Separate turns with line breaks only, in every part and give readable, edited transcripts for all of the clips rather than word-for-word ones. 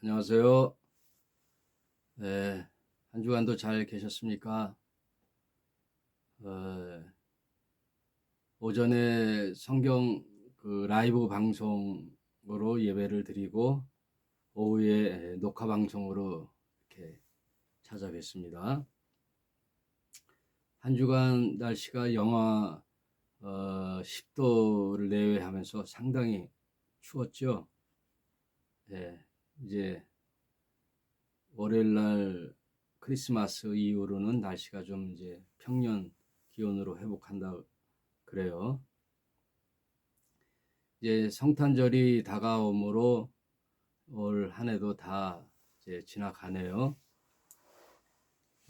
안녕하세요. 네, 한 주간도 잘 계셨습니까? 어, 오전에 성경 라이브 방송으로 예배를 드리고 오후에 녹화 방송으로 이렇게 찾아뵙습니다. 한 주간 날씨가 영하 10도를 내외하면서 상당히 추웠죠. 네, 이제 월요일 날 크리스마스 이후로는 날씨가 좀 이제 평년 기온으로 회복한다 그래요. 이제 성탄절이 다가오므로 올 한 해도 다 이제 지나가네요.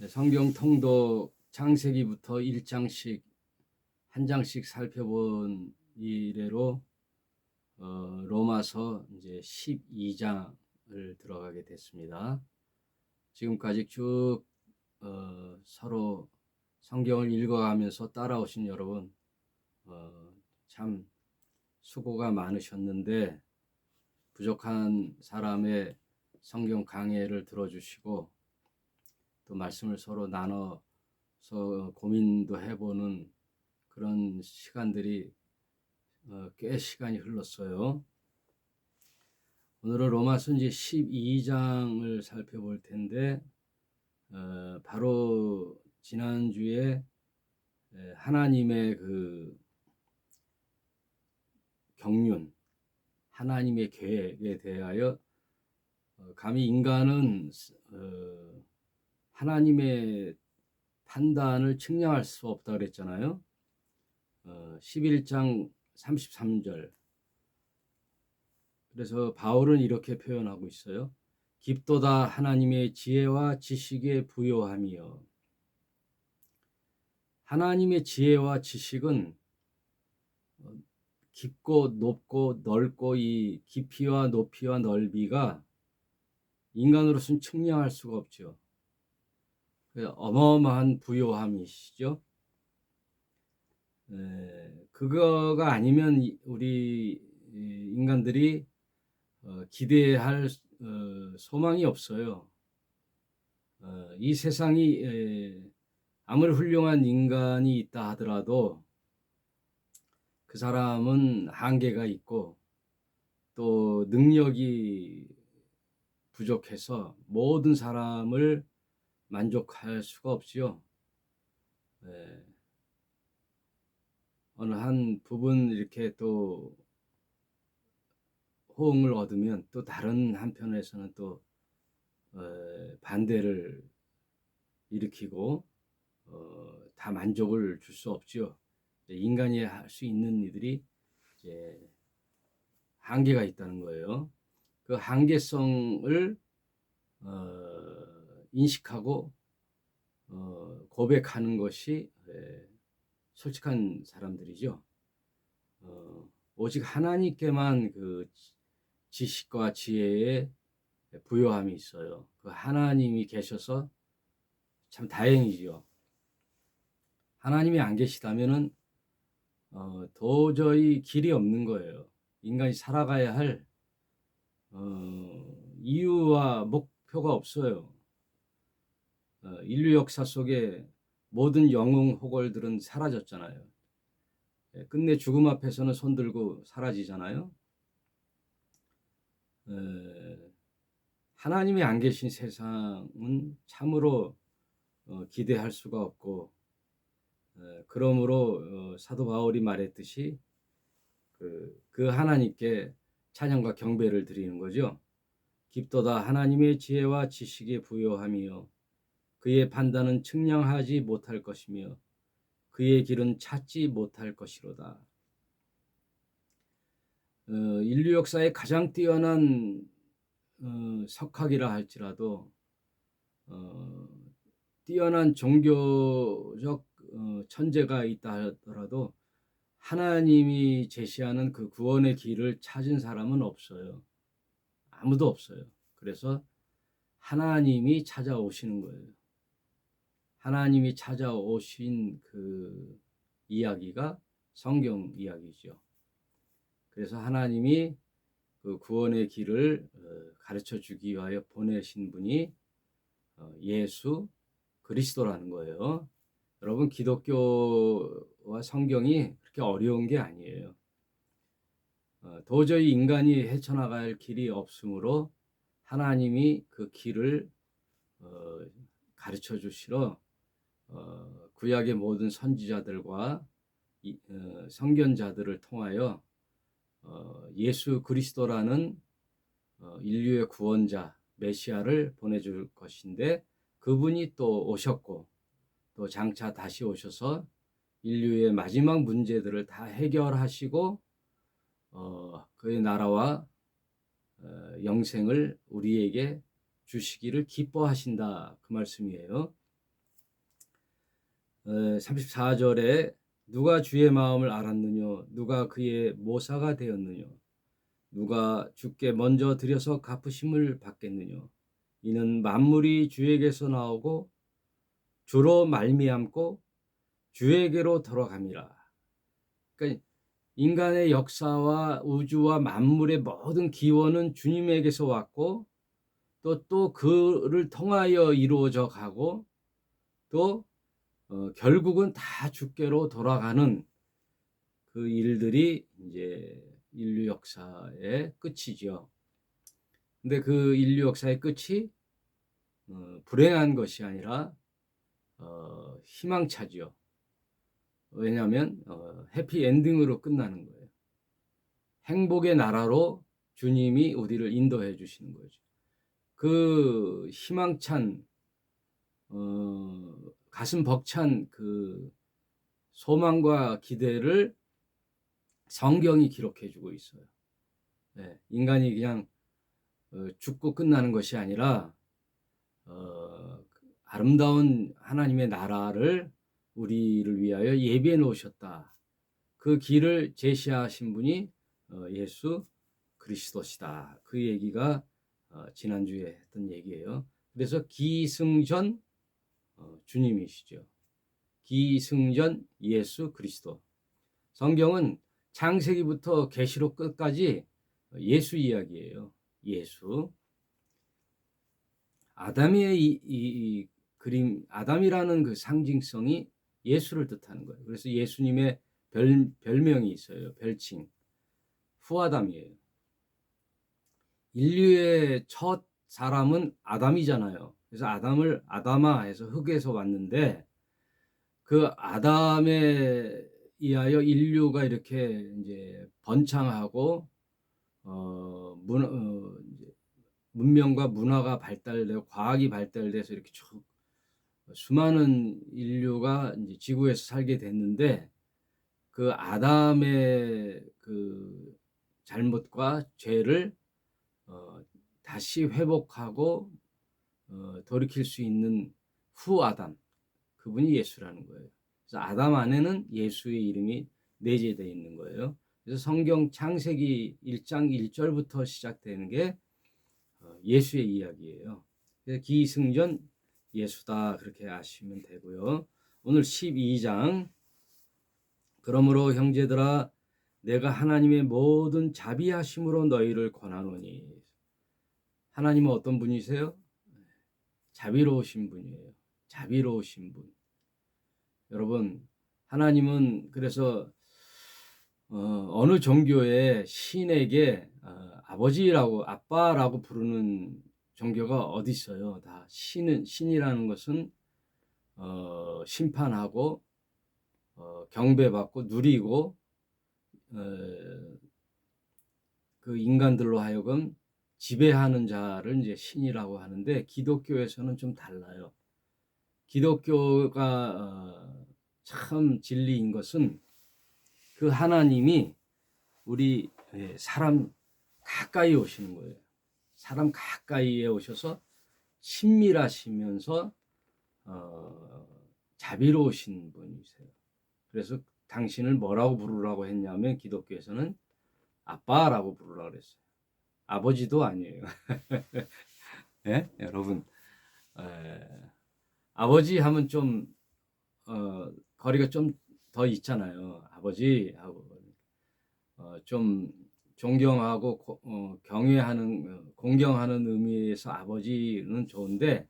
성경 통독 창세기부터 1장씩 한 장씩 살펴본 이래로 로마서 이제 12장을 들어가게 됐습니다. 지금까지 쭉 서로 성경을 읽어가면서 따라오신 여러분 참 수고가 많으셨는데 부족한 사람의 성경 강해를 들어주시고 또 말씀을 서로 나눠서 고민도 해보는 그런 시간들이 꽤 시간이 흘렀어요. 오늘은 로마서 이제 12장을 살펴볼 텐데 바로 지난주에 하나님의 그 경륜, 하나님의 계획에 대하여 감히 인간은 하나님의 판단을 측량할 수 없다 그랬잖아요. 11장 33절. 그래서 바울은 이렇게 표현하고 있어요. 깊도다 하나님의 지혜와 지식의 부요함이여. 하나님의 지혜와 지식은 깊고 높고 넓고 이 깊이와 높이와 넓이가 인간으로서는 측량할 수가 없죠. 어마어마한 부요함이시죠. 그거가 아니면 우리 인간들이 기대할 소망이 없어요. 이 세상이 아무리 훌륭한 인간이 있다 하더라도 그 사람은 한계가 있고 또 능력이 부족해서 모든 사람을 만족할 수가 없지요. 어느 한 부분 이렇게 또 호응을 얻으면 또 다른 한편에서는 또 반대를 일으키고 다 만족을 줄 수 없지요. 인간이 할 수 있는 일들이 이제 한계가 있다는 거예요. 그 한계성을 인식하고 고백하는 것이 솔직한 사람들이죠. 오직 하나님께만 그 지식과 지혜의 부요함이 있어요. 그 하나님이 계셔서 참 다행이죠. 하나님이 안 계시다면은 도저히 길이 없는 거예요. 인간이 살아가야 할 이유와 목표가 없어요. 인류 역사 속에 모든 영웅 호걸들은 사라졌잖아요. 끝내 죽음 앞에서는 손들고 사라지잖아요. 하나님이 안 계신 세상은 참으로 기대할 수가 없고 그러므로 사도 바울이 말했듯이 그 하나님께 찬양과 경배를 드리는 거죠. 깊도다 하나님의 지혜와 지식의 부요함이요 그의 판단은 측량하지 못할 것이며 그의 길은 찾지 못할 것이로다. 인류 역사의 가장 뛰어난 석학이라 할지라도 뛰어난 종교적 천재가 있다 하더라도 하나님이 제시하는 그 구원의 길을 찾은 사람은 없어요. 아무도 없어요. 그래서 하나님이 찾아오시는 거예요. 하나님이 찾아오신 그 이야기가 성경 이야기죠. 그래서 하나님이 그 구원의 길을 가르쳐 주기 위하여 보내신 분이 예수 그리스도라는 거예요. 여러분, 기독교와 성경이 그렇게 어려운 게 아니에요. 도저히 인간이 헤쳐나갈 길이 없으므로 하나님이 그 길을 가르쳐 주시러 구약의 모든 선지자들과 선견자들을 통하여 예수 그리스도라는 인류의 구원자 메시아를 보내줄 것인데, 그분이 또 오셨고 또 장차 다시 오셔서 인류의 마지막 문제들을 다 해결하시고 그의 나라와 영생을 우리에게 주시기를 기뻐하신다, 그 말씀이에요. 34절에 누가 주의 마음을 알았느냐, 누가 그의 모사가 되었느냐, 누가 주께 먼저 드려서 갚으심을 받겠느냐. 이는 만물이 주에게서 나오고 주로 말미암고 주에게로 돌아갑니다. 그러니까 인간의 역사와 우주와 만물의 모든 기원은 주님에게서 왔고 또 그를 통하여 이루어져 가고 또 결국은 다 주께로 돌아가는 그 일들이 이제 인류 역사의 끝이죠. 근데 그 인류 역사의 끝이 불행한 것이 아니라 희망차지요. 왜냐하면 해피 엔딩으로 끝나는 거예요. 행복의 나라로 주님이 우리를 인도해 주시는 거죠. 그 희망찬 가슴 벅찬 그 소망과 기대를 성경이 기록해 주고 있어요. 네, 인간이 그냥 죽고 끝나는 것이 아니라 아름다운 하나님의 나라를 우리를 위하여 예비해 놓으셨다. 그 길을 제시하신 분이 예수 그리스도시다. 그 얘기가 지난주에 했던 얘기예요. 그래서 기승전 주님이시죠. 기승전 예수 그리스도. 성경은 창세기부터 계시록 끝까지 예수 이야기예요. 예수. 아담의 이 그림, 아담이라는 그 상징성이 예수를 뜻하는 거예요. 그래서 예수님의 별명이 있어요. 별칭. 후아담이에요. 인류의 첫 사람은 아담이잖아요. 그래서 아담을 아담아 해서 흙에서 왔는데, 그 아담에 의하여 인류가 이렇게 이제 번창하고 이제 문명과 문화가 발달되고 과학이 발달돼서 이렇게 수많은 인류가 이제 지구에서 살게 됐는데, 그 아담의 그 잘못과 죄를 다시 회복하고 돌이킬 수 있는 후 아담, 그분이 예수라는 거예요. 그래서 아담 안에는 예수의 이름이 내재되어 있는 거예요. 그래서 성경 창세기 1장 1절부터 시작되는 게 예수의 이야기예요. 그래서 기승전 예수다, 그렇게 아시면 되고요. 오늘 12장. 그러므로 형제들아, 내가 하나님의 모든 자비하심으로 너희를 권하노니. 하나님은 어떤 분이세요? 자비로우신 분이에요. 자비로우신 분. 여러분, 하나님은 그래서 어느 종교의 신에게 아버지라고, 아빠라고 부르는 종교가 어디 있어요? 다 신이라는 것은 심판하고 경배받고 누리고 그 인간들로 하여금 지배하는 자를 이제 신이라고 하는데, 기독교에서는 좀 달라요. 기독교가 참 진리인 것은 그 하나님이 우리 사람 가까이 오시는 거예요. 사람 가까이에 오셔서 친밀하시면서 자비로우신 분이세요. 그래서 당신을 뭐라고 부르라고 했냐면, 기독교에서는 아빠라고 부르라고 그랬어요. 아버지도 아니에요. 네? 여러분, 아버지 하면 좀 거리가 좀 더 있잖아요. 아버지 하고 좀 존경하고 경외하는 공경하는 의미에서 아버지는 좋은데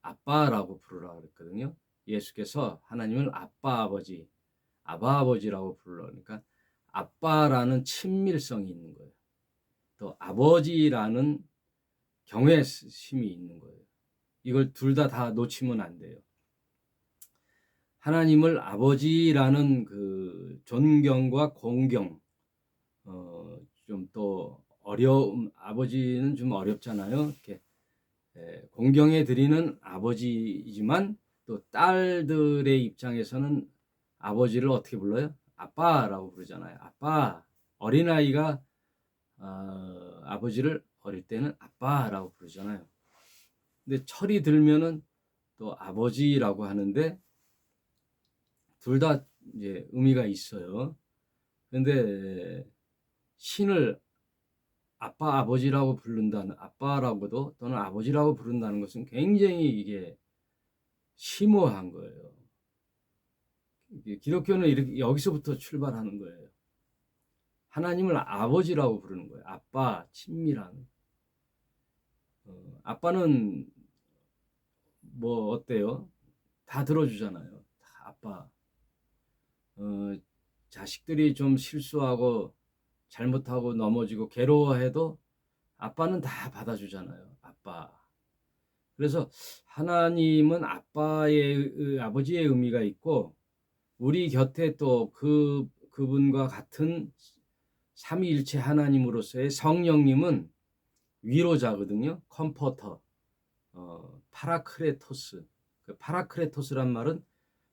아빠라고 부르라고 그랬거든요. 예수께서 하나님을 아빠 아버지, 아바 아버지라고 부르니까 아빠라는 친밀성이 있는 거예요. 또 아버지라는 경외심이 있는 거예요. 이걸 둘 다 놓치면 안 돼요. 하나님을 아버지라는 그 존경과 공경, 좀 또 아버지는 좀 어렵잖아요. 이렇게 공경해 드리는 아버지이지만 또 딸들의 입장에서는 아버지를 어떻게 불러요? 아빠라고 부르잖아요. 아빠. 어린아이가 아버지를 어릴 때는 아빠라고 부르잖아요. 근데 철이 들면은 또 아버지라고 하는데 둘 다 이제 의미가 있어요. 근데 신을 아빠 아버지라고 부른다는 아빠라고도 또는 아버지라고 부른다는 것은 굉장히 이게 심오한 거예요. 기독교는 이렇게 여기서부터 출발하는 거예요. 하나님을 아버지라고 부르는 거예요. 아빠, 친밀한. 아빠는 뭐 어때요? 다 들어주잖아요. 다 아빠. 자식들이 좀 실수하고 잘못하고 넘어지고 괴로워해도 아빠는 다 받아주잖아요. 아빠. 그래서 하나님은 아버지의 의미가 있고 우리 곁에 또 그분과 같은 삼위일체 하나님으로서의 성령님은 위로자거든요. 컴포터, 파라크레토스. 그 파라크레토스란 말은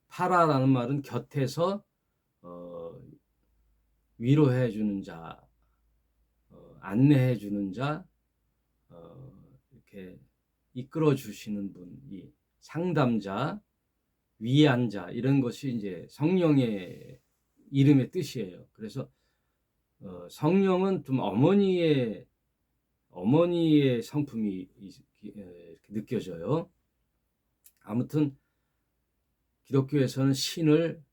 파라라는 말은 곁에서 위로해 주는 자, 안내해 주는 자, 이렇게 이끌어 주시는 분이 상담자, 위안자 이런 것이 이제 성령의 이름의 뜻이에요. 그래서 성령은 좀 어머니의 성품이 이렇게 느껴져요. 아무튼 기독교에서는 신을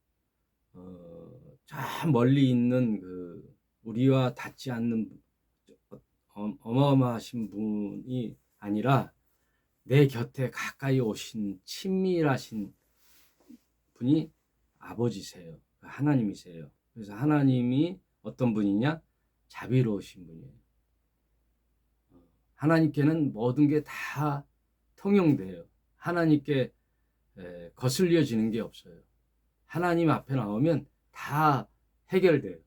저 멀리 있는 그 우리와 닿지 않는 어마어마하신 분이 아니라 내 곁에 가까이 오신 친밀하신 분이 아버지세요. 하나님이세요. 그래서 하나님이 어떤 분이냐? 자비로우신 분이에요. 하나님께는 모든 게 다 통용돼요. 하나님께 거슬려지는 게 없어요. 하나님 앞에 나오면 다 해결돼요.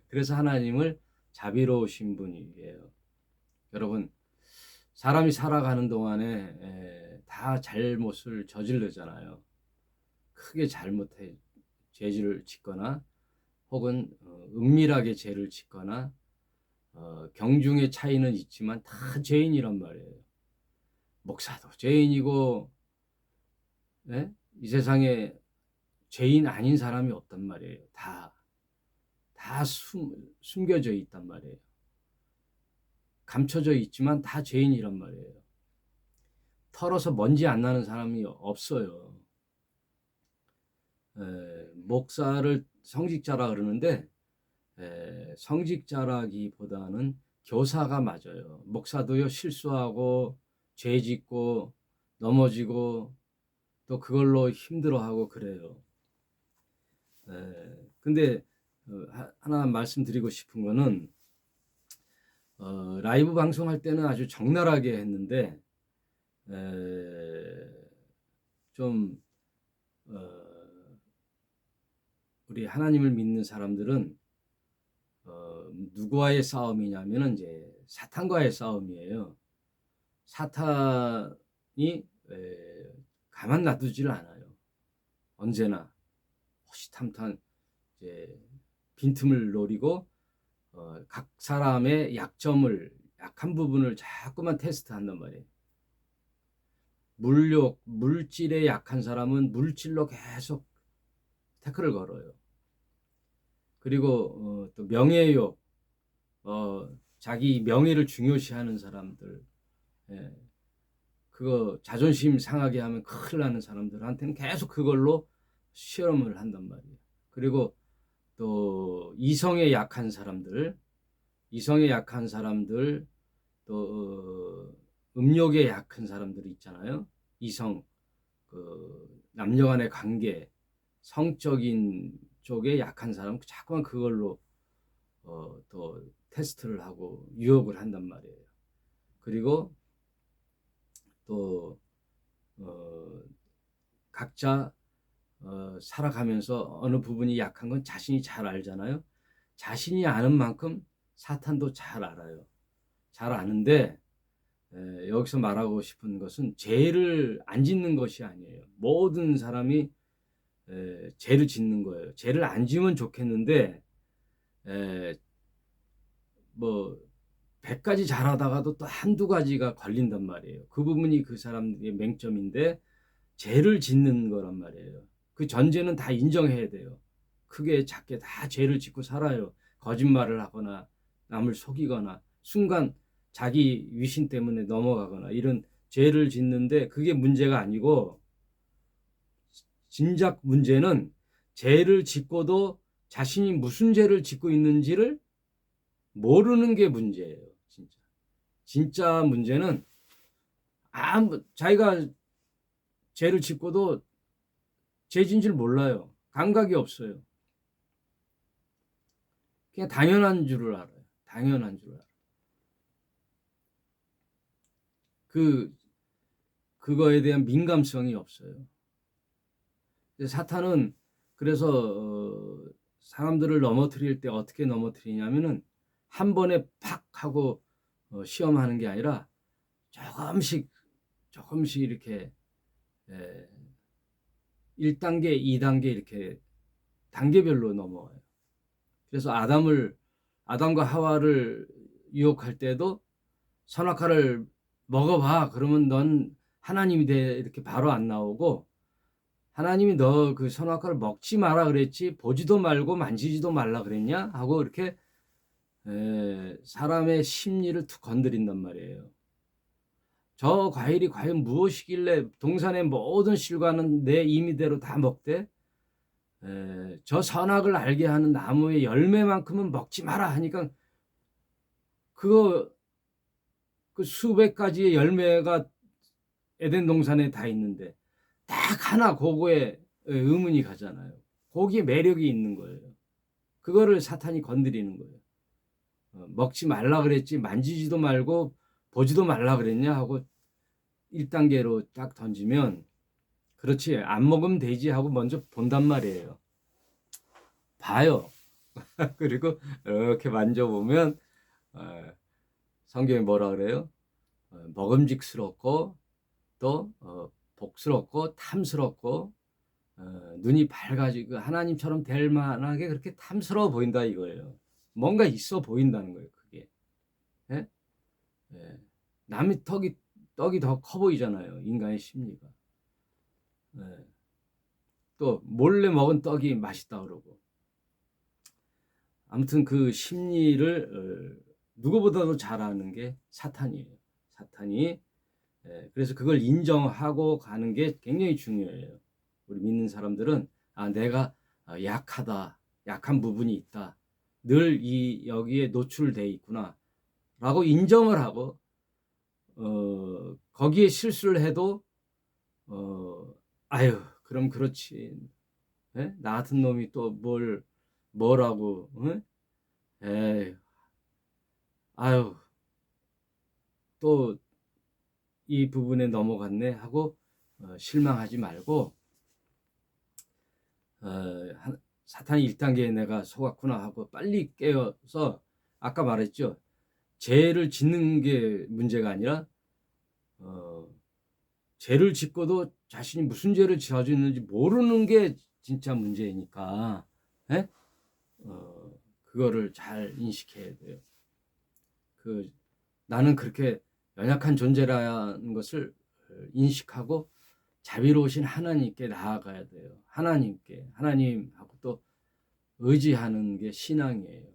그래서 하나님을 자비로우신 분이에요. 여러분, 사람이 살아가는 동안에 다 잘못을 저지르잖아요. 크게 잘못해 죄를 짓거나 혹은 은밀하게 죄를 짓거나 경중의 차이는 있지만 다 죄인이란 말이에요. 목사도 죄인이고 네? 이 세상에 죄인 아닌 사람이 없단 말이에요. 다 숨겨져 있단 말이에요. 감춰져 있지만 다 죄인이란 말이에요. 털어서 먼지 안 나는 사람이 없어요. 목사를 성직자라 그러는데 성직자라기보다는 교사가 맞아요. 목사도요 실수하고 죄 짓고 넘어지고 또 그걸로 힘들어하고 그래요. 근데 하나 말씀드리고 싶은 거는 라이브 방송할 때는 아주 적나라하게 했는데 좀 우리 하나님을 믿는 사람들은 누구와의 싸움이냐면은 이제 사탄과의 싸움이에요. 사탄이 가만 놔두질 않아요. 언제나 호시탐탐 이제 빈틈을 노리고 각 사람의 약한 부분을 자꾸만 테스트한단 말이에요. 물질에 약한 사람은 물질로 계속 태클을 걸어요. 그리고 또 명예욕, 자기 명예를 중요시하는 사람들, 그거 자존심 상하게 하면 큰일 나는 사람들한테는 계속 그걸로 시험을 한단 말이에요. 그리고 또 이성에 약한 사람들, 또 음욕에 약한 사람들이 있잖아요. 이성, 남녀간의 관계, 성적인 쪽에 약한 사람, 자꾸만 그걸로 또 테스트를 하고 유혹을 한단 말이에요. 그리고 또 각자 살아가면서 어느 부분이 약한 건 자신이 잘 알잖아요. 자신이 아는 만큼 사탄도 잘 알아요. 잘 아는데 여기서 말하고 싶은 것은 죄를 안 짓는 것이 아니에요. 모든 사람이 죄를 짓는 거예요. 죄를 안 지으면 좋겠는데 뭐 100가지 잘하다가도 또 한두 가지가 걸린단 말이에요. 그 부분이 그 사람의 맹점인데 죄를 짓는 거란 말이에요. 그 전제는 다 인정해야 돼요. 크게 작게 다 죄를 짓고 살아요. 거짓말을 하거나 남을 속이거나 순간 자기 위신 때문에 넘어가거나 이런 죄를 짓는데 그게 문제가 아니고 진작 문제는 죄를 짓고도 자신이 무슨 죄를 짓고 있는지를 모르는 게 문제예요. 진짜 문제는 자기가 죄를 짓고도 죄진 줄 몰라요. 감각이 없어요. 그냥 당연한 줄을 알아요. 당연한 줄을 알아요. 그거에 대한 민감성이 없어요. 사탄은 그래서 사람들을 넘어뜨릴 때 어떻게 넘어뜨리냐면은 한 번에 팍 하고 시험하는 게 아니라 조금씩 이렇게 1단계, 2단계 이렇게 단계별로 넘어와요. 그래서 아담과 하와를 유혹할 때도 선악과를 먹어봐. 그러면 넌 하나님이 돼. 이렇게 바로 안 나오고 하나님이 너 그 선악과를 먹지 마라 그랬지 보지도 말고 만지지도 말라 그랬냐? 하고 이렇게 사람의 심리를 툭 건드린단 말이에요. 저 과일이 과연 무엇이길래 동산의 모든 실과는 내 임의대로 다 먹되 저 선악을 알게 하는 나무의 열매만큼은 먹지 마라 하니까 그 수백 가지의 열매가 에덴 동산에 다 있는데 딱 하나 그거에 의문이 가잖아요. 거기에 매력이 있는 거예요. 그거를 사탄이 건드리는 거예요. 먹지 말라 그랬지 만지지도 말고 보지도 말라 그랬냐 하고 1단계로 딱 던지면 그렇지 안 먹으면 되지 하고 먼저 본단 말이에요. 봐요. 그리고 이렇게 만져보면 성경에 뭐라 그래요? 먹음직스럽고 또 복스럽고 탐스럽고 눈이 밝아지고 하나님처럼 될 만하게 그렇게 탐스러워 보인다 이거예요. 뭔가 있어 보인다는 거예요. 그게 예? 예. 남의 떡이 더 커 보이잖아요. 인간의 심리가. 예. 또 몰래 먹은 떡이 맛있다 그러고. 아무튼 그 심리를 누구보다도 잘 아는 게 사탄이에요. 사탄이 그래서 그걸 인정하고 가는 게 굉장히 중요해요. 우리 믿는 사람들은 내가 약하다, 약한 부분이 있다, 늘 여기에 노출돼 있구나 라고 인정을 하고 거기에 실수를 해도 아유 그럼 그렇지 나 같은 놈이 또 뭐라고 에이 아유 또 이 부분에 넘어갔네 하고 실망하지 말고 사탄이 1단계에 내가 속았구나 하고 빨리 깨어서 아까 말했죠. 죄를 짓는 게 문제가 아니라 죄를 짓고도 자신이 무슨 죄를 지어져 있는지 모르는 게 진짜 문제니까 그거를 잘 인식해야 돼요. 나는 그렇게 연약한 존재라는 것을 인식하고 자비로우신 하나님께 나아가야 돼요. 하나님하고 또 의지하는 게 신앙이에요.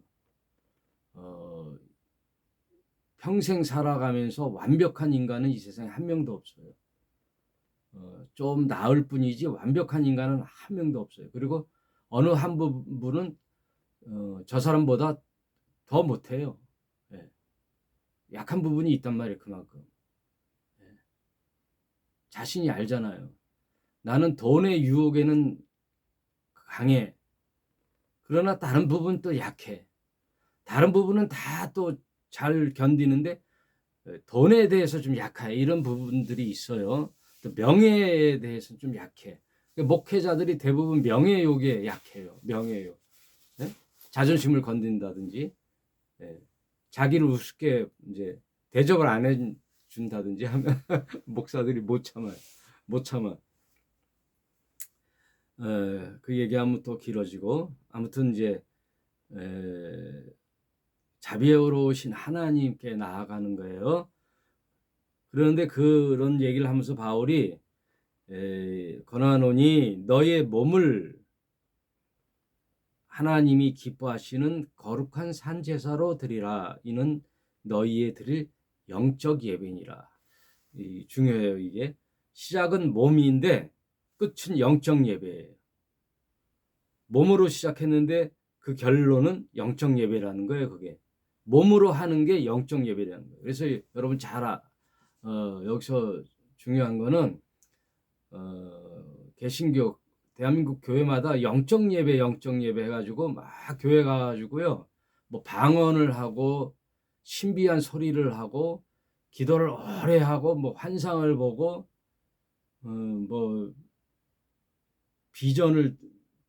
평생 살아가면서 완벽한 인간은 이 세상에 한 명도 없어요. 좀 나을 뿐이지 완벽한 인간은 한 명도 없어요. 그리고 어느 한 부분은 저 사람보다 더 못해요. 예. 약한 부분이 있단 말이에요. 그만큼. 예. 자신이 알잖아요. 나는 돈의 유혹에는 강해. 그러나 다른 부분 또 약해. 다른 부분은 다 또 잘 견디는데 돈에 대해서 좀 약해. 이런 부분들이 있어요. 또 명예에 대해서는 좀 약해. 목회자들이 대부분 명예욕에 약해요. 명예욕. 네? 자존심을 건든다든지, 예. 자기를 우습게 이제 대접을 안 해준다든지 하면 목사들이 못 참아요. 못 참아. 그 얘기하면 또 길어지고 아무튼 이제 에, 자비로우신 하나님께 나아가는 거예요. 그런데 그런 얘기를 하면서 바울이 권하노니 너의 몸을 하나님이 기뻐하시는 거룩한 산제사로 드리라. 이는 너희의 드릴 영적 예배니라. 중요해요. 이게 시작은 몸인데 끝은 영적 예배예요. 몸으로 시작했는데 그 결론은 영적 예배라는 거예요. 그게 몸으로 하는 게 영적 예배라는 거예요. 그래서 여러분 여기서 중요한 거는 개신교 대한민국 교회마다 영적 예배 해가지고 막 교회 가가지고요 뭐 방언을 하고 신비한 소리를 하고 기도를 오래 하고 뭐 환상을 보고 뭐 비전을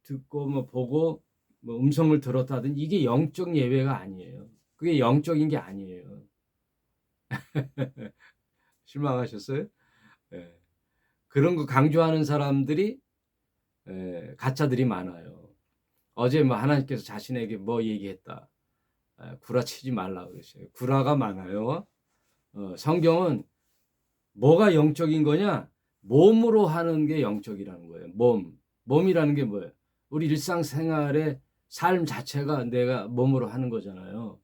듣고 뭐 보고 뭐 음성을 들었다든지 이게 영적 예배가 아니에요. 그게 영적인 게 아니에요. 실망하셨어요? 예. 그런 거 강조하는 사람들이 가짜들이 많아요. 어제 뭐 하나님께서 자신에게 뭐 얘기했다. 구라치지 말라 그러셔요. 구라가 많아요. 성경은 뭐가 영적인 거냐? 몸으로 하는 게 영적이라는 거예요. 몸이라는 게 뭐예요? 우리 일상생활의 삶 자체가 내가 몸으로 하는 거잖아요.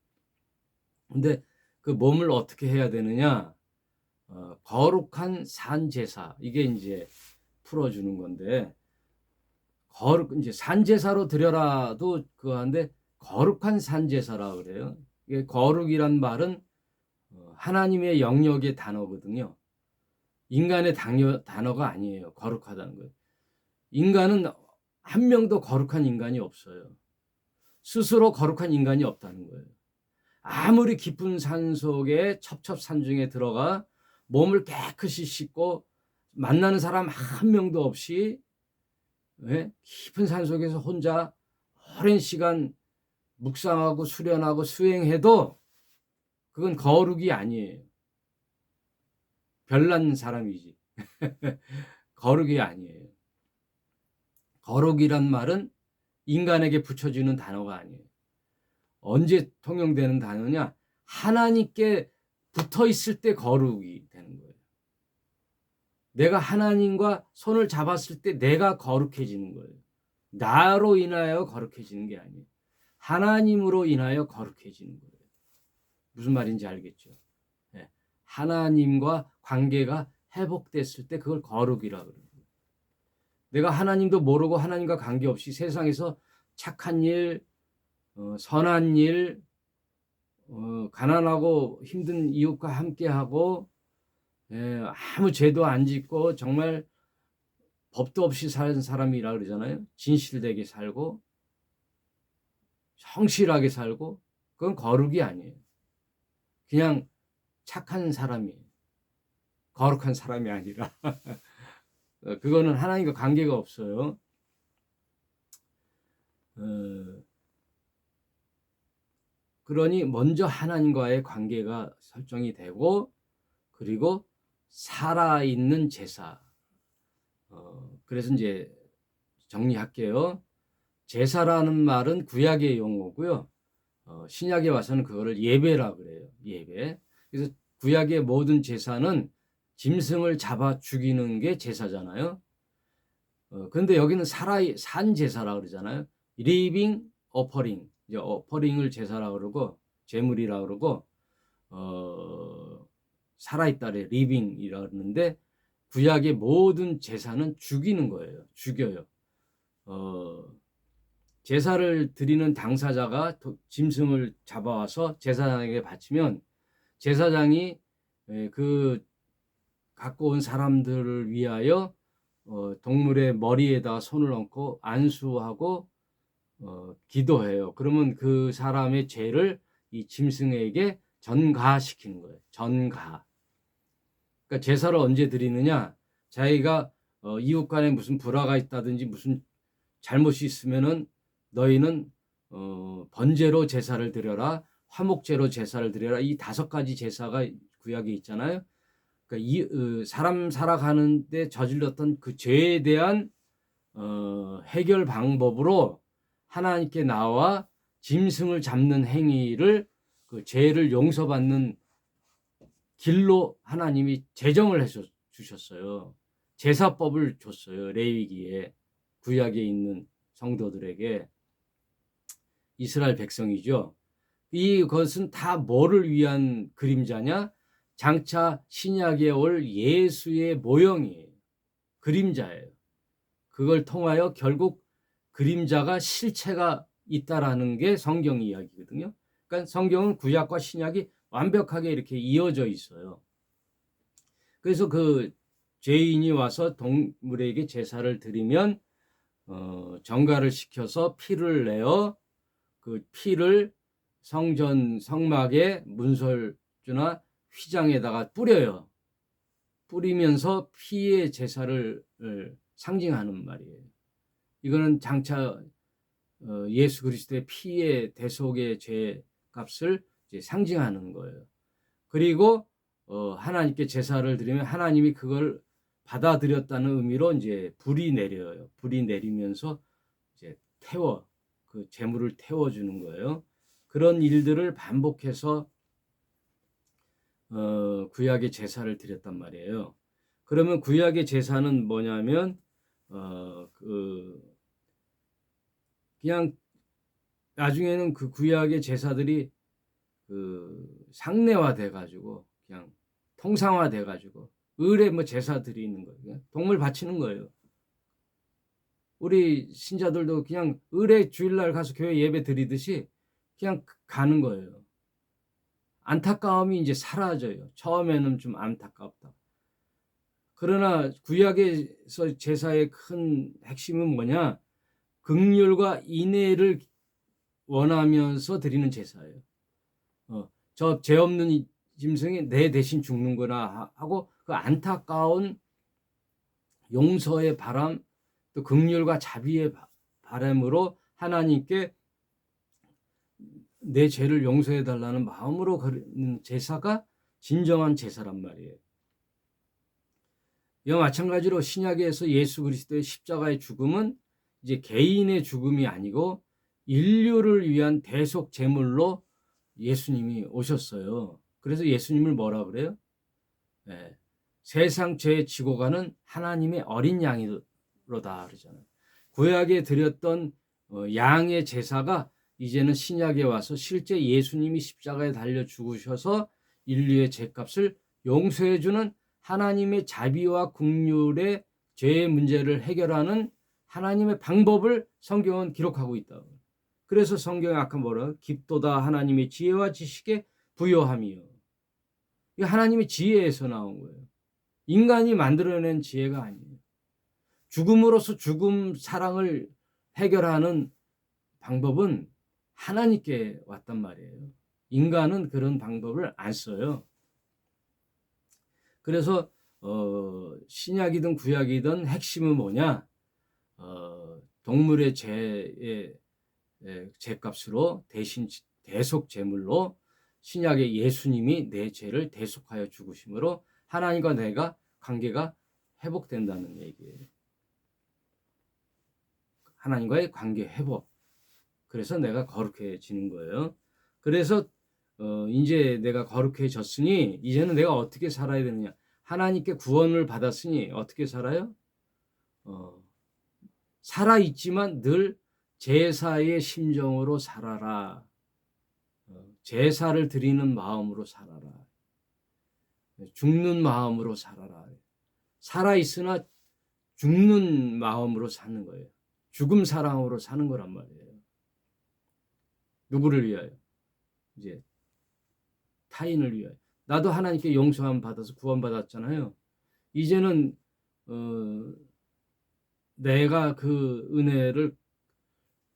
근데 그 몸을 어떻게 해야 되느냐? 거룩한 산제사. 이게 이제 풀어주는 건데, 이제 산제사로 드려라도 그거 한데, 거룩한 산제사라 그래요. 이게 거룩이란 말은 하나님의 영역의 단어거든요. 인간의 단어가 아니에요. 거룩하다는 거예요. 인간은 한 명도 거룩한 인간이 없어요. 스스로 거룩한 인간이 없다는 거예요. 아무리 깊은 산 속에 첩첩산중에 들어가 몸을 깨끗이 씻고 만나는 사람 한 명도 없이 깊은 산 속에서 혼자 오랜 시간 묵상하고 수련하고 수행해도 그건 거룩이 아니에요. 별난 사람이지. 거룩이 아니에요. 거룩이란 말은 인간에게 붙여주는 단어가 아니에요. 언제 통용되는 단어냐? 하나님께 붙어 있을 때 거룩이 되는 거예요. 내가 하나님과 손을 잡았을 때 내가 거룩해지는 거예요. 나로 인하여 거룩해지는 게 아니에요. 하나님으로 인하여 거룩해지는 거예요. 무슨 말인지 알겠죠? 네. 하나님과 관계가 회복됐을 때 그걸 거룩이라고 그래요. 내가 하나님도 모르고 하나님과 관계없이 세상에서 착한 일, 선한 일, 가난하고 힘든 이웃과 함께하고 아무 죄도 안 짓고 정말 법도 없이 사는 사람이라 그러잖아요. 진실되게 살고 성실하게 살고 그건 거룩이 아니에요. 그냥 착한 사람이에요. 거룩한 사람이 아니라 그거는 하나님과 관계가 없어요. 그러니 먼저 하나님과의 관계가 설정이 되고 그리고 살아있는 제사. 그래서 이제 정리할게요. 제사라는 말은 구약의 용어고요. 신약에 와서는 그거를 예배라 그래요. 예배. 그래서 구약의 모든 제사는 짐승을 잡아 죽이는 게 제사잖아요. 그런데 여기는 산 제사라 그러잖아요. 리빙 어퍼링. 이제 어퍼링을 제사라 그러고 제물이라 그러고 살아있다래 리빙이라 그러는데 구약의 모든 제사는 죽이는 거예요. 죽여요. 제사를 드리는 당사자가 짐승을 잡아와서 제사장에게 바치면 제사장이 그 갖고 온 사람들을 위하여 동물의 머리에다 손을 얹고 안수하고 기도해요. 그러면 그 사람의 죄를 이 짐승에게 전가시키는 거예요. 전가. 그러니까 제사를 언제 드리느냐? 자기가 이웃 간에 무슨 불화가 있다든지 무슨 잘못이 있으면은 너희는 번제로 제사를 드려라, 화목제로 제사를 드려라. 이 5가지 제사가 구약에 있잖아요. 그러니까 사람 살아가는데 저질렀던 그 죄에 대한 해결 방법으로 하나님께 나와 짐승을 잡는 행위를 그 죄를 용서받는 길로 하나님이 제정을 해 주셨어요. 제사법을 줬어요. 레위기에, 구약에 있는 성도들에게. 이스라엘 백성이죠. 이것은 다 뭐를 위한 그림자냐? 장차 신약에 올 예수의 모형이에요. 그림자예요. 그걸 통하여 결국 그림자가 실체가 있다라는 게 성경 이야기거든요. 그러니까 성경은 구약과 신약이 완벽하게 이렇게 이어져 있어요. 그래서 그 죄인이 와서 동물에게 제사를 드리면 정가를 시켜서 피를 내어 그 피를 성전 성막의 문설주나 휘장에다가 뿌려요. 뿌리면서 피의 제사를 상징하는 말이에요. 이거는 장차 예수 그리스도의 피의 대속의 죄 값을 이제 상징하는 거예요. 그리고 하나님께 제사를 드리면 하나님이 그걸 받아들였다는 의미로 이제 불이 내려요. 불이 내리면서 이제 그 제물을 태워주는 거예요. 그런 일들을 반복해서 구약의 제사를 드렸단 말이에요. 그러면 구약의 제사는 뭐냐면 그냥 나중에는 그 구약의 제사들이 그 상례화돼 가지고 그냥 통상화돼 가지고 을에 뭐 제사 드리는 거예요. 동물 바치는 거예요. 우리 신자들도 그냥 을에 주일날 가서 교회 예배 드리듯이 그냥 가는 거예요. 안타까움이 이제 사라져요. 처음에는 좀 안타깝다. 그러나 구약에서 제사의 큰 핵심은 뭐냐? 긍휼과 인애를 원하면서 드리는 제사예요. 저 죄 없는 짐승이 내 대신 죽는구나 하고 그 안타까운 용서의 바람, 또 긍휼과 자비의 바람으로 하나님께 내 죄를 용서해 달라는 마음으로 드리는 제사가 진정한 제사란 말이에요. 이와 마찬가지로 신약에서 예수 그리스도의 십자가의 죽음은 이제 개인의 죽음이 아니고 인류를 위한 대속 제물로 예수님이 오셨어요. 그래서 예수님을 뭐라 그래요? 네. 세상 죄 지고 가는 하나님의 어린 양이로다 그러잖아요. 구약에 드렸던 양의 제사가 이제는 신약에 와서 실제 예수님이 십자가에 달려 죽으셔서 인류의 죄값을 용서해 주는 하나님의 자비와 긍휼의 죄의 문제를 해결하는 하나님의 방법을 성경은 기록하고 있다. 그래서 성경에 아까 뭐라? 깊도다 하나님의 지혜와 지식에 부요함이요. 이게 하나님의 지혜에서 나온 거예요. 인간이 만들어낸 지혜가 아니에요. 죽음으로써 죽음 사랑을 해결하는 방법은 하나님께 왔단 말이에요. 인간은 그런 방법을 안 써요. 그래서 신약이든 구약이든 핵심은 뭐냐? 동물의 죄값으로 대신 대속 제물로 신약의 예수님이 내 죄를 대속하여 죽으심으로 하나님과 내가 관계가 회복된다는 얘기예요. 하나님과의 관계 회복. 그래서 내가 거룩해지는 거예요. 그래서 이제 내가 거룩해졌으니 이제는 내가 어떻게 살아야 되느냐? 하나님께 구원을 받았으니 어떻게 살아요? 살아있지만 늘 제사의 심정으로 살아라. 제사를 드리는 마음으로 살아라. 죽는 마음으로 살아라. 살아있으나 죽는 마음으로 사는 거예요. 죽음 사랑으로 사는 거란 말이에요. 누구를 위하여? 이제 타인을 위하여. 나도 하나님께 용서함 받아서 구원받았잖아요. 이제는 내가 그 은혜를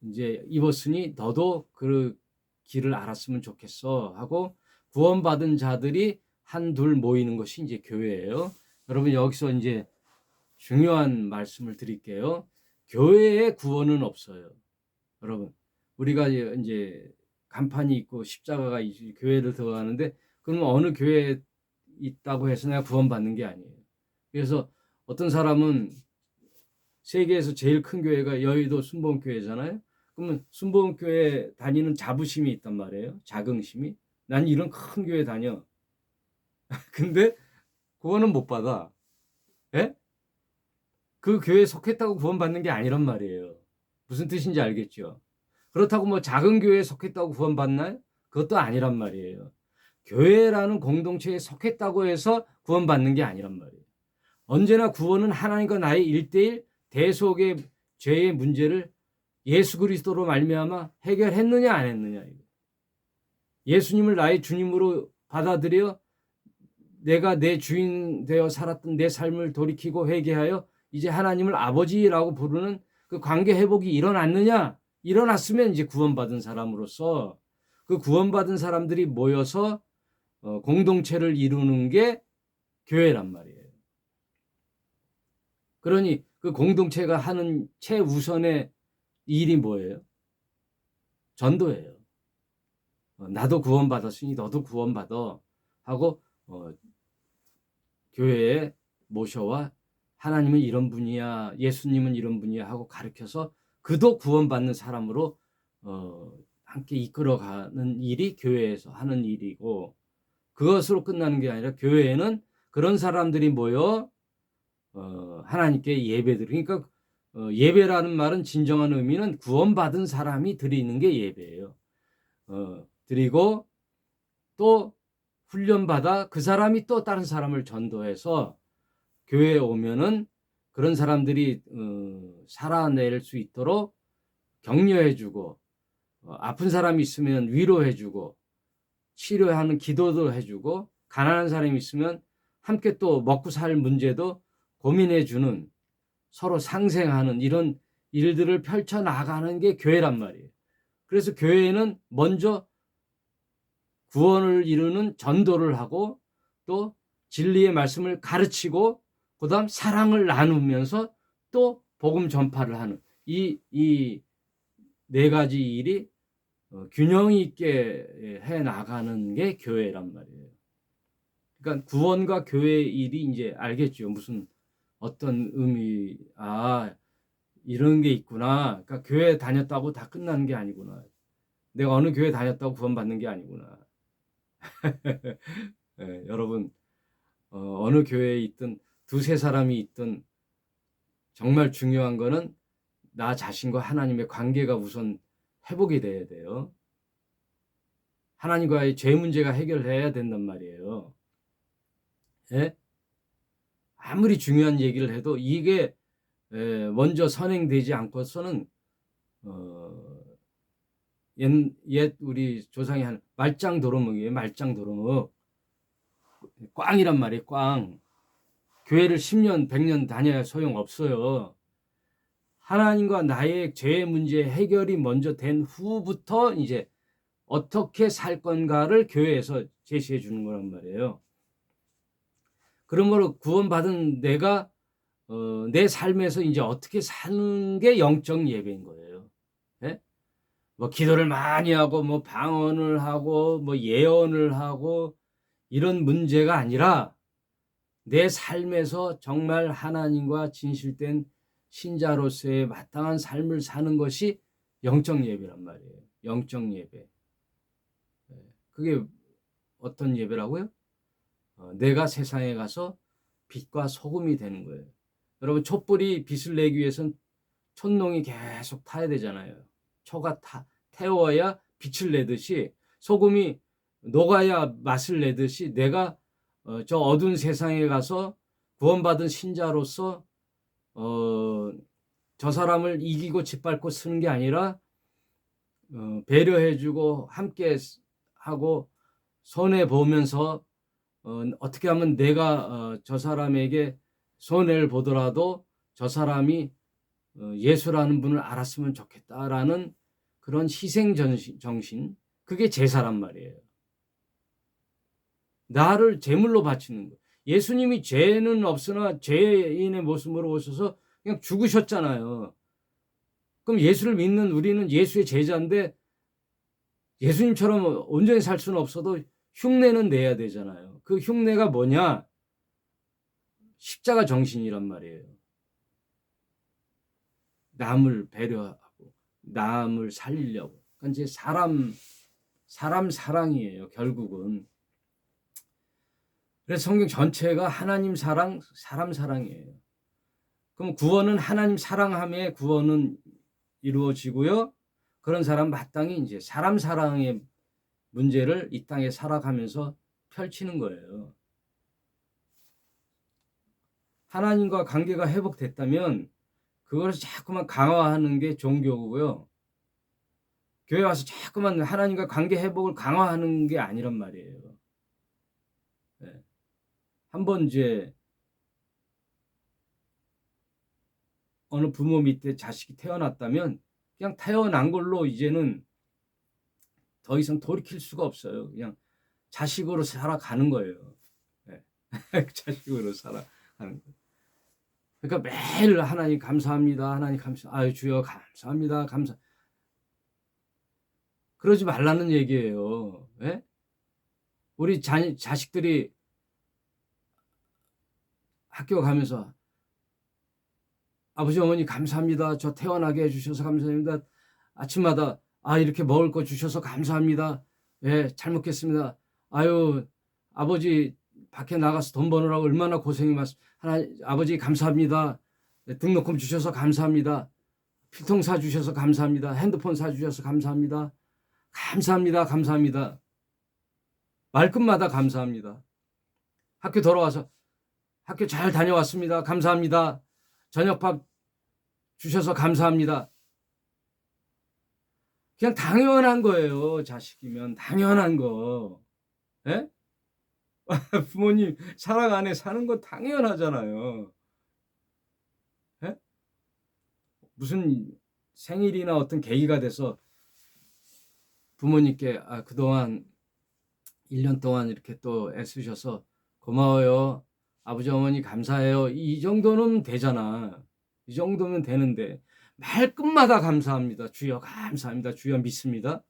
이제 입었으니 너도 그 길을 알았으면 좋겠어 하고 구원받은 자들이 한둘 모이는 것이 이제 교회예요. 여러분 여기서 이제 중요한 말씀을 드릴게요. 교회에 구원은 없어요. 여러분 우리가 이제 간판이 있고 십자가가 있고 교회를 들어가는데 그러면 어느 교회에 있다고 해서 내가 구원받는 게 아니에요. 그래서 어떤 사람은 세계에서 제일 큰 교회가 여의도 순복음교회잖아요. 그러면 순복음교회 다니는 자부심이 있단 말이에요. 자긍심이. 난 이런 큰 교회 다녀. 근데 구원은 못 받아. 예? 그 교회에 속했다고 구원받는 게 아니란 말이에요. 무슨 뜻인지 알겠죠? 그렇다고 뭐 작은 교회에 속했다고 구원받나요? 그것도 아니란 말이에요. 교회라는 공동체에 속했다고 해서 구원받는 게 아니란 말이에요. 언제나 구원은 하나님과 나의 1:1 대속의 죄의 문제를 예수 그리스도로 말미암아 해결했느냐 안 했느냐. 예수님을 나의 주님으로 받아들여 내가 내 주인 되어 살았던 내 삶을 돌이키고 회개하여 이제 하나님을 아버지라고 부르는 그 관계 회복이 일어났느냐? 일어났으면 이제 구원받은 사람으로서 그 구원받은 사람들이 모여서 공동체를 이루는 게 교회란 말이에요. 그러니 그 공동체가 하는 최우선의 일이 뭐예요? 전도예요. 나도 구원받았으니 너도 구원받아 하고 교회에 모셔와 하나님은 이런 분이야, 예수님은 이런 분이야 하고 가르쳐서 그도 구원받는 사람으로 함께 이끌어가는 일이 교회에서 하는 일이고 그것으로 끝나는 게 아니라 교회에는 그런 사람들이 모여 하나님께 예배드리고 그러니까 예배라는 말은 진정한 의미는 구원받은 사람이 드리는 게 예배예요. 드리고 또 훈련받아 그 사람이 또 다른 사람을 전도해서 교회에 오면은 그런 사람들이 살아낼 수 있도록 격려해주고 아픈 사람이 있으면 위로해주고 치료하는 기도도 해주고 가난한 사람이 있으면 함께 또 먹고 살 문제도 고민해주는 서로 상생하는 이런 일들을 펼쳐나가는 게 교회란 말이에요. 그래서 교회는 먼저 구원을 이루는 전도를 하고 또 진리의 말씀을 가르치고 그다음 사랑을 나누면서 또 복음 전파를 하는 이 네 가지 일이 균형 있게 해 나가는 게 교회란 말이에요. 그러니까 구원과 교회의 일이 이제 알겠죠. 무슨 어떤 의미 이런 게 있구나. 그러니까 교회 다녔다고 다 끝나는 게 아니구나. 내가 어느 교회 다녔다고 구원받는 게 아니구나. 네, 여러분 어느 교회에 있든 두세 사람이 있든 정말 중요한 거는 나 자신과 하나님의 관계가 우선 회복이 돼야 돼요. 하나님과의 죄 문제가 해결해야 된단 말이에요. 예? 아무리 중요한 얘기를 해도 이게 먼저 선행되지 않고서는 옛 우리 조상이 한 말짱도루묵이에요. 말짱도루묵. 꽝이란 말이에요. 꽝. 교회를 10년, 100년 다녀야 소용없어요. 하나님과 나의 죄의 문제 해결이 먼저 된 후부터 이제 어떻게 살 건가를 교회에서 제시해 주는 거란 말이에요. 그러므로 구원받은 내가 내 삶에서 이제 어떻게 사는 게 영적 예배인 거예요. 예? 뭐 기도를 많이 하고 뭐 방언을 하고 뭐 예언을 하고 이런 문제가 아니라 내 삶에서 정말 하나님과 진실된 신자로서의 마땅한 삶을 사는 것이 영적 예배란 말이에요. 영적 예배. 그게 어떤 예배라고요? 내가 세상에 가서 빛과 소금이 되는 거예요. 여러분 촛불이 빛을 내기 위해서는 촛농이 계속 타야 되잖아요. 초가 태워야 빛을 내듯이 소금이 녹아야 맛을 내듯이 내가 저 어두운 세상에 가서 구원받은 신자로서 저 사람을 이기고 짓밟고 쓰는 게 아니라 배려해주고 함께 하고 손해 보면서 어떻게 하면 내가 저 사람에게 손해를 보더라도 저 사람이 예수라는 분을 알았으면 좋겠다라는 그런 희생 정신, 그게 제사란 말이에요. 나를 제물로 바치는 거. 예수님이 죄는 없으나 죄인의 모습으로 오셔서 그냥 죽으셨잖아요. 그럼 예수를 믿는 우리는 예수의 제자인데 예수님처럼 온전히 살 수는 없어도 흉내는 내야 되잖아요. 그 흉내가 뭐냐? 십자가 정신이란 말이에요. 남을 배려하고 남을 살리려고. 그러니까 이제 사람 사랑이에요, 결국은. 그래서 성경 전체가 하나님 사랑, 사람 사랑이에요. 그럼 구원은 하나님 사랑함에 구원은 이루어지고요. 그런 사람 마땅히 이제 사람 사랑의 문제를 이 땅에 살아가면서 펼치는 거예요. 하나님과 관계가 회복됐다면 그걸 자꾸만 강화하는 게 종교고요. 교회 와서 자꾸만 하나님과 관계 회복을 강화하는 게 아니란 말이에요. 네. 한번 이제 어느 부모 밑에 자식이 태어났다면 그냥 태어난 걸로 이제는 더 이상 돌이킬 수가 없어요. 그냥 자식으로 살아가는 거예요. 네. 자식으로 살아가는 거예요. 그러니까 매일 하나님 감사합니다. 하나님 아유 주여 감사합니다. 그러지 말라는 얘기예요. 네? 우리 자식들이 학교 가면서 아버지 어머니 감사합니다. 저 태어나게 해주셔서 감사합니다. 아침마다 이렇게 먹을 거 주셔서 감사합니다. 예, 잘 먹겠습니다. 아유 아버지 밖에 나가서 돈 버느라고 얼마나 고생이 아버지 감사합니다. 등록금 주셔서 감사합니다. 필통 사주셔서 감사합니다. 핸드폰 사주셔서 감사합니다. 감사합니다. 말끝마다 감사합니다. 학교 돌아와서 학교 잘 다녀왔습니다. 감사합니다. 저녁밥 주셔서 감사합니다. 그냥 당연한 거예요. 자식이면 당연한 거. 예? 부모님 사랑 안에 사는 거 당연하잖아요. 예? 무슨 생일이나 어떤 계기가 돼서 부모님께 그동안 1년 동안 이렇게 또 애쓰셔서 고마워요. 아버지 어머니 감사해요. 이 정도는 되잖아. 이 정도면 되는데 말끝마다 감사합니다. 주여 감사합니다. 주여 믿습니다.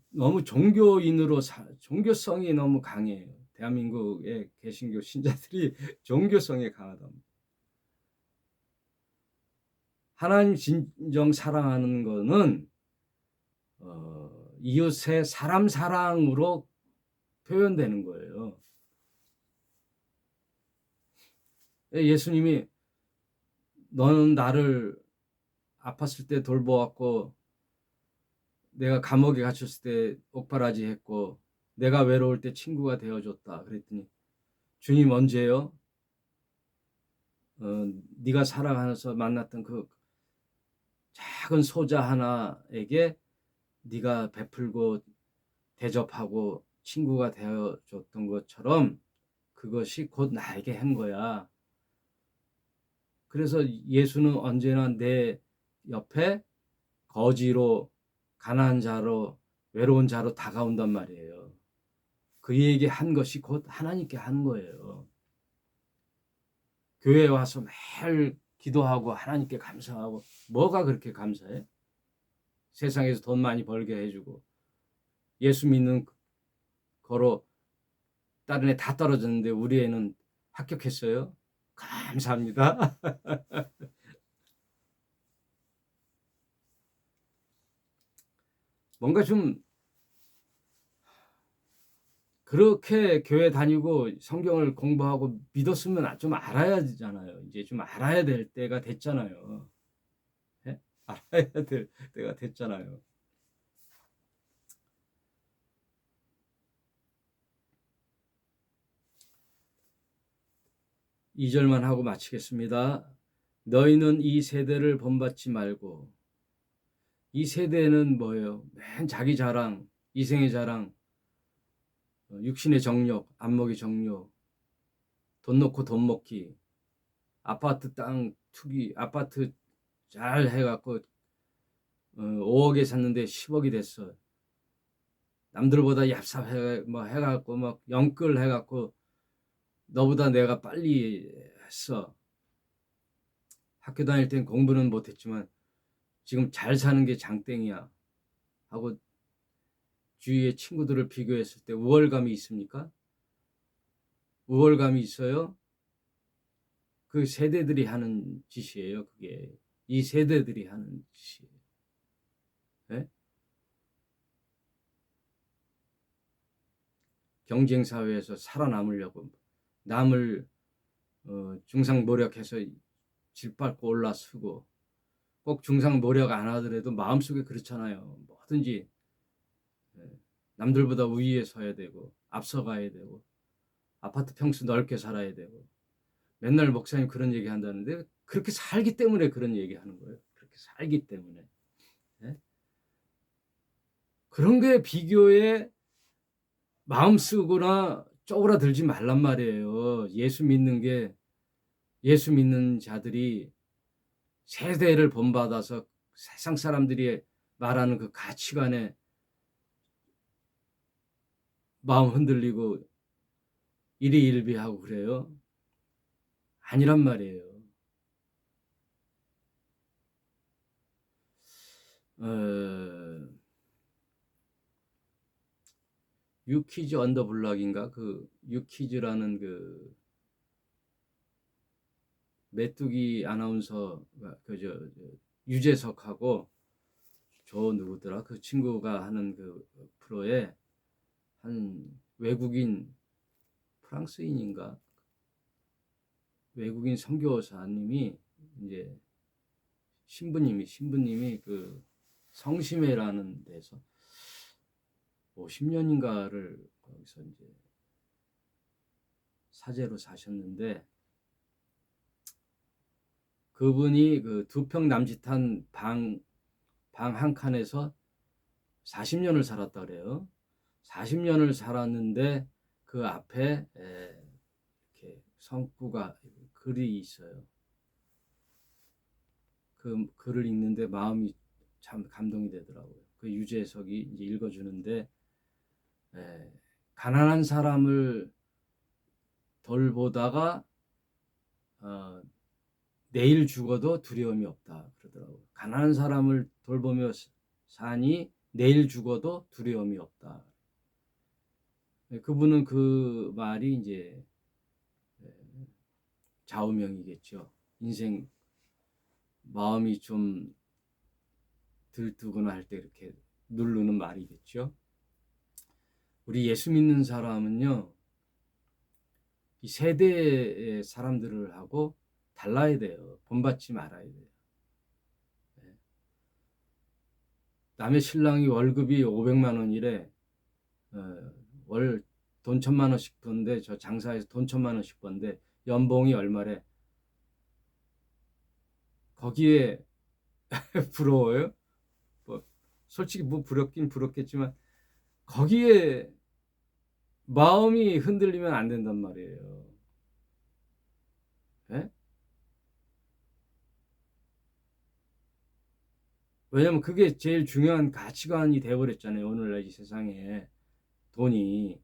너무 종교성이 너무 강해요. 대한민국의 개신교 신자들이 종교성이 강하다. 하나님 진정 사랑하는 거는 이웃의 사람 사랑으로 표현되는 거예요. 예수님이 너는 나를 아팠을 때 돌보았고 내가 감옥에 갇혔을 때 옥바라지 했고 내가 외로울 때 친구가 되어줬다. 그랬더니 주님 언제요? 네가 살아가면서 만났던 그 작은 소자 하나에게 네가 베풀고 대접하고 친구가 되어줬던 것처럼 그것이 곧 나에게 한 거야. 그래서 예수는 언제나 내 옆에 거지로 가난한 자로 외로운 자로 다가온단 말이에요. 그에게 한 것이 곧 하나님께 한 거예요. 교회에 와서 매일 기도하고 하나님께 감사하고 뭐가 그렇게 감사해? 세상에서 돈 많이 벌게 해주고 예수 믿는 거로 다른 애 다 떨어졌는데 우리 애는 합격했어요. 감사합니다. 뭔가 좀 그렇게 교회 다니고 성경을 공부하고 믿었으면 좀 알아야 되잖아요. 이제 좀 알아야 될 때가 됐잖아요. 네? 알아야 될 때가 됐잖아요. 이 절만 하고 마치겠습니다. 너희는 이 세대를 본받지 말고. 이 세대는 뭐예요? 맨 자기 자랑, 이생의 자랑, 육신의 정욕, 안목의 정욕, 돈 놓고 돈 먹기, 아파트 땅 투기, 아파트 잘 해갖고 5억에 샀는데 10억이 됐어. 남들보다 얍삽해 뭐 해갖고 막 영끌 해갖고 너보다 내가 빨리 했어. 학교 다닐 땐 공부는 못했지만 지금 잘 사는 게 장땡이야 하고 주위의 친구들을 비교했을 때 우월감이 있습니까? 우월감이 있어요? 그 세대들이 하는 짓이에요. 그게 이 세대들이 하는 짓이에요. 네? 경쟁 사회에서 살아남으려고 남을 중상모략해서 짓밟고 올라서고, 꼭 중상모략 안 하더라도 마음속에 그렇잖아요. 뭐든지 남들보다 우위에 서야 되고 앞서가야 되고 아파트 평수 넓게 살아야 되고. 맨날 목사님 그런 얘기 한다는데 그렇게 살기 때문에 그런 얘기 하는 거예요. 그렇게 살기 때문에. 네? 그런 게 비교에 마음 쓰거나 쪼그라들지 말란 말이에요. 예수 믿는 자들이 세대를 본받아서 세상 사람들이 말하는 그 가치관에 마음 흔들리고 일희일비하고 그래요. 아니란 말이에요. 유키즈 언더 블락인가, 그 유키즈라는 그 메뚜기 아나운서가 그저 유재석하고 저 누구더라 그 친구가 하는 그 프로에 한 외국인 프랑스인인가 외국인 선교사님이 이제 신부님이 그 성심회라는 데서 50년인가를 거기서 이제 사제로 사셨는데, 그분이 그 2평 남짓한 방 한 칸에서 40년을 살았다 그래요. 40년을 살았는데 그 앞에 이렇게 성구가 글이 있어요. 그 글을 읽는데 마음이 참 감동이 되더라고요. 그 유재석이 이제 읽어주는데, 가난한 사람을 돌보다가 내일 죽어도 두려움이 없다 그러더라고요. 가난한 사람을 돌보며 사니 내일 죽어도 두려움이 없다. 그분은 그 말이 이제 좌우명이겠죠. 인생 마음이 좀 들뜨거나 할 때 이렇게 누르는 말이겠죠. 우리 예수 믿는 사람은요, 이 세대의 사람들을 하고 달라야 돼요. 본받지 말아야 돼요. 남의 신랑이 월급이 500만 원이래. 월 돈 1000만 원씩 버는데, 저 장사해서 돈 1000만 원씩 버는데 연봉이 얼마래? 거기에 부러워요? 뭐 솔직히 뭐 부럽긴 부럽겠지만 거기에 마음이 흔들리면 안 된단 말이에요. 네? 왜냐면 그게 제일 중요한 가치관이 되어버렸잖아요. 오늘날 이 세상에 돈이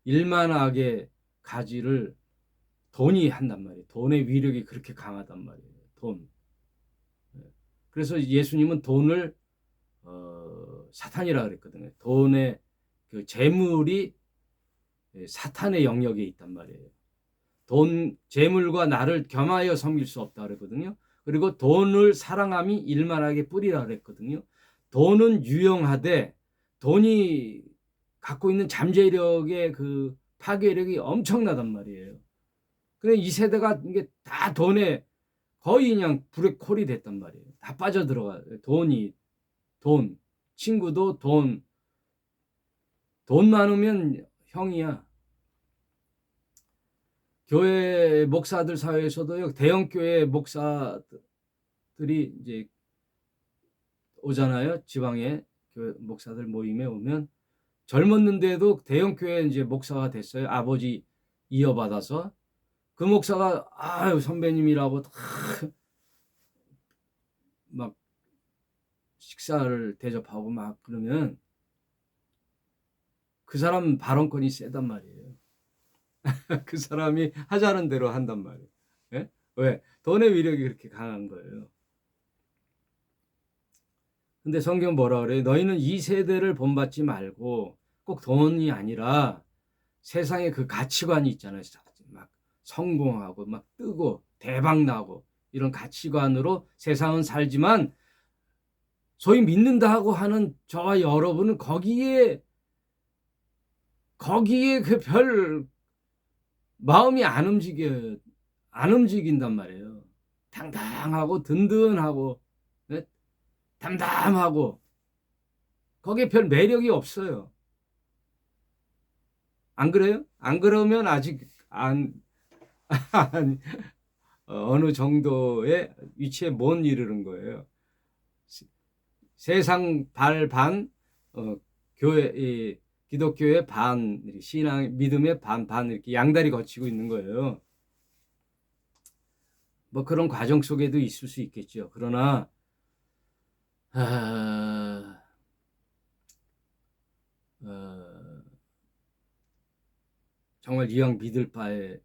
일만하게 가지를 돈이 한단 말이에요. 돈의 위력이 그렇게 강하단 말이에요. 돈. 그래서 예수님은 돈을 사탄이라 그랬거든요. 돈의 그 재물이 사탄의 영역에 있단 말이에요. 재물과 나를 겸하여 섬길 수 없다 그랬거든요. 그리고 돈을 사랑함이 일만하게 뿌리라 그랬거든요. 돈은 유용하되 돈이 갖고 있는 잠재력의 그 파괴력이 엄청나단 말이에요. 근데 이 세대가 이게 다 돈에 거의 그냥 불에 콜이 됐단 말이에요. 다 빠져들어가. 돈, 친구도 돈 많으면 형이야. 교회 목사들 사회에서도요, 대형 교회 목사들이 이제 오잖아요. 지방에 교회 목사들 모임에 오면 젊었는데도 대형 교회 이제 목사가 됐어요. 아버지 이어받아서. 그 목사가 아유 선배님이라고 막 식사를 대접하고 막 그러면 그 사람 발언권이 세단 말이에요. 그 사람이 하자는 대로 한단 말이에요. 예? 왜? 돈의 위력이 그렇게 강한 거예요. 근데 성경 뭐라 그래요? 너희는 이 세대를 본받지 말고 꼭 돈이 아니라 세상에 그 가치관이 있잖아요. 막 성공하고 막 뜨고 대박 나고 이런 가치관으로 세상은 살지만 소위 믿는다고 하는 저와 여러분은 거기에 그 별 마음이 안 움직인단 말이에요. 당당하고 든든하고 네? 담담하고 거기에 별 매력이 없어요. 안 그래요? 안 그러면 아직 어느 정도의 위치에 못 이르는 거예요. 세상 반, 교회, 기독교의 반, 신앙, 믿음의 반 이렇게 양다리 거치고 있는 거예요. 뭐 그런 과정 속에도 있을 수 있겠죠. 그러나, 정말 이왕 믿을 바에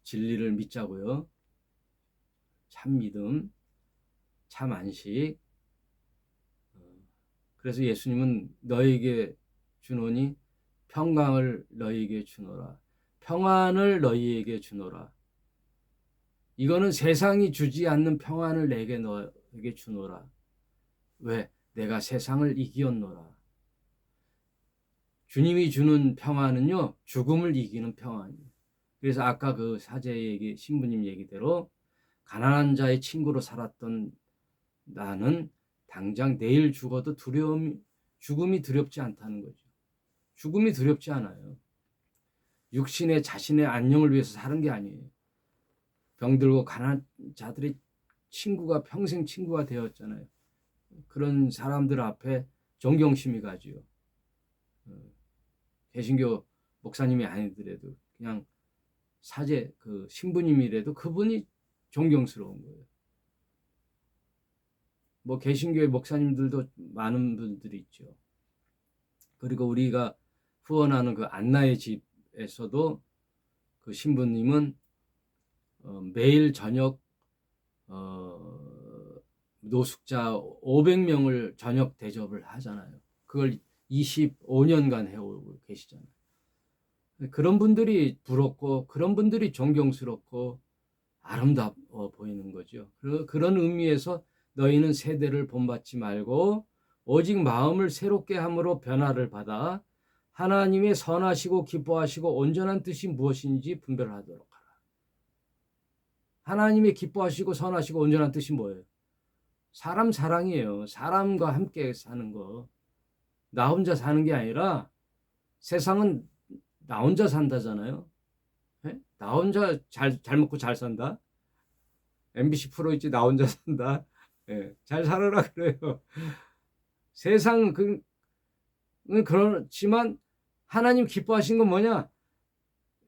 진리를 믿자고요. 참 믿음, 참 안식. 그래서 예수님은 너에게 주노니 평강을 너희에게 주노라. 평안을 너희에게 주노라. 이거는 세상이 주지 않는 평안을 너에게 주노라. 왜? 내가 세상을 이기었노라. 주님이 주는 평안은요, 죽음을 이기는 평안이에요. 그래서 아까 그 사제 얘기, 신부님 얘기대로 가난한 자의 친구로 살았던 나는 당장 내일 죽어도 죽음이 두렵지 않다는 거죠. 죽음이 두렵지 않아요. 육신의 자신의 안녕을 위해서 사는 게 아니에요. 병들고 가난한 자들의 친구가 평생 친구가 되었잖아요. 그런 사람들 앞에 존경심이 가지요. 개신교 목사님이 아니더라도 그냥 사제 그 신부님이라도 그분이 존경스러운 거예요. 뭐 개신교의 목사님들도 많은 분들이 있죠. 그리고 우리가 후원하는 그 안나의 집에서도 그 신부님은 매일 저녁 노숙자 500명을 저녁 대접을 하잖아요. 그걸 25년간 해오고 계시잖아요. 그런 분들이 부럽고 그런 분들이 존경스럽고 아름다워 보이는 거죠. 그런 의미에서 너희는 세대를 본받지 말고 오직 마음을 새롭게 함으로 변화를 받아 하나님의 선하시고 기뻐하시고 온전한 뜻이 무엇인지 분별하도록 하라. 하나님의 기뻐하시고 선하시고 온전한 뜻이 뭐예요? 사람 사랑이에요. 사람과 함께 사는 거. 나 혼자 사는 게 아니라 세상은 나 혼자 산다잖아요. 네? 나 혼자 잘 먹고 잘 산다. MBC 프로 있지 나 혼자 산다. 네, 잘 살아라 그래요. 세상은 그렇지만 하나님 기뻐하신 건 뭐냐?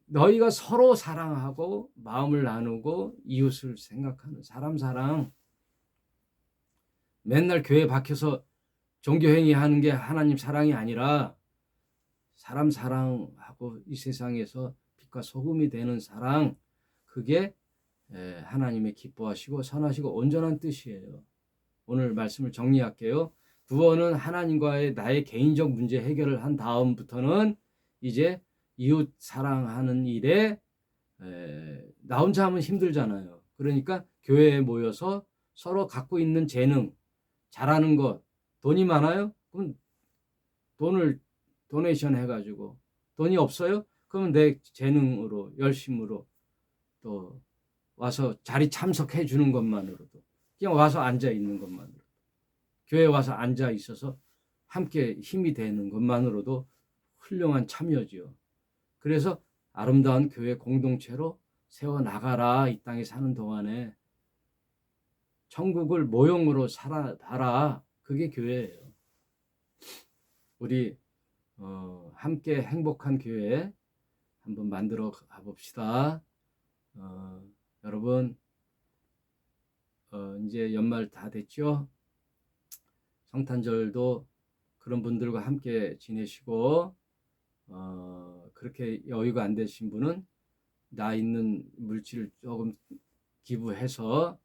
너희가 서로 사랑하고 마음을 나누고 이웃을 생각하는 사람 사랑. 맨날 교회 박혀서 종교행위 하는 게 하나님 사랑이 아니라 사람 사랑하고 이 세상에서 빛과 소금이 되는 사랑, 그게 하나님의 기뻐하시고 선하시고 온전한 뜻이에요. 오늘 말씀을 정리할게요. 구원은 하나님과의 나의 개인적 문제 해결을 한 다음부터는 이제 이웃 사랑하는 일에 나 혼자 하면 힘들잖아요. 그러니까 교회에 모여서 서로 갖고 있는 재능, 잘하는 것, 돈이 많아요? 그럼 돈을 도네이션 해가지고, 돈이 없어요? 그러면 내 재능으로 열심으로 또 와서 자리 참석해 주는 것만으로도, 그냥 와서 앉아 있는 것만으로도, 교회에 와서 앉아 있어서 함께 힘이 되는 것만으로도 훌륭한 참여죠. 그래서 아름다운 교회 공동체로 세워나가라. 이 땅에 사는 동안에 천국을 모형으로 살아봐라. 그게 교회예요. 우리 함께 행복한 교회 한번 만들어 가봅시다. 여러분 이제 연말 다 됐죠? 성탄절도 그런 분들과 함께 지내시고 그렇게 여유가 안 되신 분은 나 있는 물질을 조금 기부해서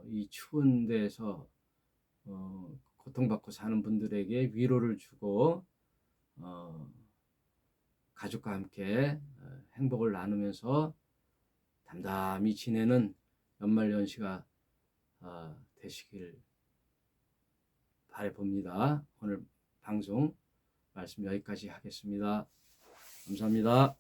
이 추운 데서 고통받고 사는 분들에게 위로를 주고 가족과 함께 행복을 나누면서 담담히 지내는 연말연시가 되시길 바라봅니다. 오늘 방송 말씀 여기까지 하겠습니다. 감사합니다.